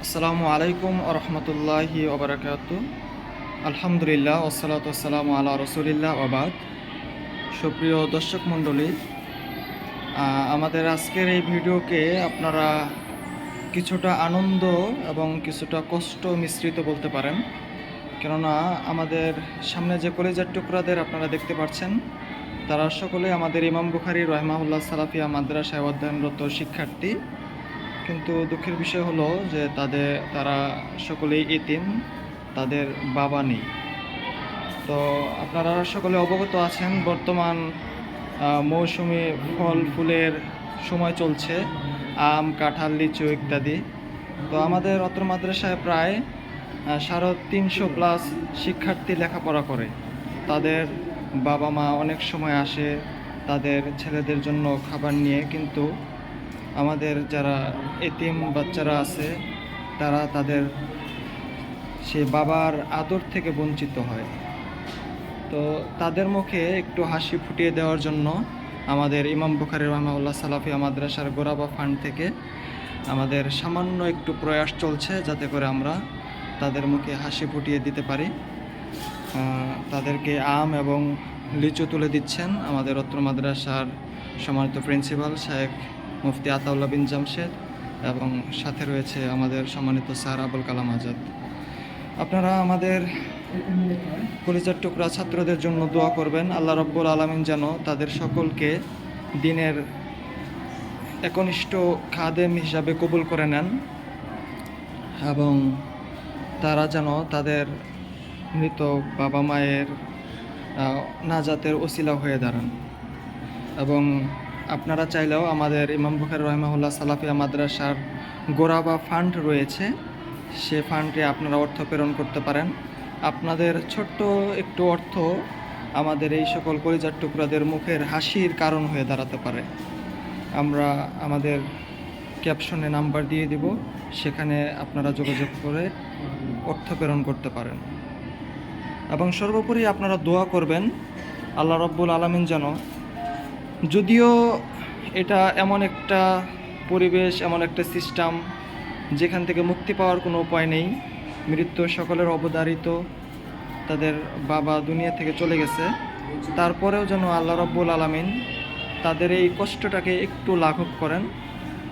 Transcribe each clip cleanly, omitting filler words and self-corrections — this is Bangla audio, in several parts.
আসসালামু আলাইকুম রহমতুল্লাহি ওবরাকাতু। আলহামদুলিল্লাহ ওসসালাতু ওয়াসসালামু আলা রসুলিল্লাহ ওবাদ। সুপ্রিয় দর্শক মণ্ডলী, আমাদের আজকের এই ভিডিওকে আপনারা কিছুটা আনন্দ এবং কিছুটা কষ্ট মিশ্রিত বলতে পারেন। কেননা আমাদের সামনে যে কলেজের টুকরাদের আপনারা দেখতে পাচ্ছেন, তারা সকলে আমাদের ইমাম বুখারী রহমাহুল্লাহ সালাফিয়া মাদ্রাসায় অধ্যয়নরত শিক্ষার্থী। কিন্তু দুঃখের বিষয় হলো যে তারা সকলেই এতিম, তাদের বাবা নেই। তো আপনারা সকলে অবগত আছেন, বর্তমান মৌসুমি ফল ফুলের সময় চলছে, আম, কাঁঠাল, লিচু ইত্যাদি। তো আমাদের অত্র মাদ্রাসায় প্রায় 350+ শিক্ষার্থী লেখাপড়া করে। তাদের বাবা মা অনেক সময় আসে তাদের ছেলেদের জন্য খাবার নিয়ে, কিন্তু আমাদের যারা এতিম বাচ্চারা আছে তারা তাদের সে বাবার আদর থেকে বঞ্চিত হয়। তো তাদের মুখে একটু হাসি ফুটিয়ে দেওয়ার জন্য আমাদের ইমাম বুখারী রহমাহুল্লাহ সালাফিয়া মাদ্রাসার গোরাবা ফান্ড থেকে আমাদের সামান্য একটু প্রয়াস চলছে, যাতে করে আমরা তাদের মুখে হাসি ফুটিয়ে দিতে পারি। তাদেরকে আম এবং লিচু তুলে দিচ্ছেন আমাদের অত্র মাদ্রাসার সম্মানিত প্রিন্সিপাল শেখ মুফতি আতাউল্লাহ বিন জামশেদ, এবং সাথে রয়েছে আমাদের সম্মানিত স্যার আবুল কালাম আজাদ। আপনারা আমাদের কলিজার টুকরা ছাত্রদের জন্য দোয়া করবেন। আল্লাহ রব্বুল আলামিন যেন তাদের সকলকে দিনের একনিষ্ঠ খাদেম হিসাবে কবুল করে নেন, এবং তারা যেন তাদের মৃত বাবা মায়ের নাজাতের ওসিলা হয়ে দাঁড়ান। এবং আপনারা চাইলেও আমাদের ইমাম বুখারী রহমাহুল্লাহ সালাফিয়া মাদ্রাসার গোরাবা ফান্ড রয়েছে, সে ফান্ডে আপনারা অর্থ প্রেরণ করতে পারেন। আপনাদের ছোট্ট একটু অর্থ আমাদের এই সকল কলিজার টুকরাদের মুখের হাসির কারণ হয়ে দাঁড়াতে পারে। আমরা আমাদের ক্যাপশনে নাম্বার দিয়ে দিব, সেখানে আপনারা যোগাযোগ করে অর্থ প্রেরণ করতে পারেন। এবং সর্বোপরি আপনারা দোয়া করবেন আল্লাহ রব্বুল আলামিন যেন, যদিও এটা এমন একটা পরিবেশ, এমন একটা সিস্টেম যেখান থেকে মুক্তি পাওয়ার কোনো উপায় নেই, মৃত্যু সকলের অবধারিত, তাদের বাবা দুনিয়া থেকে চলে গেছে, তারপরেও যেন আল্লাহ রব্বুল আলামিন তাদের এই কষ্টটাকে একটু লাঘব করেন।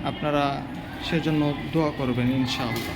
আপনারা সেজন্য দোয়া করবেন ইনশাআল্লাহ।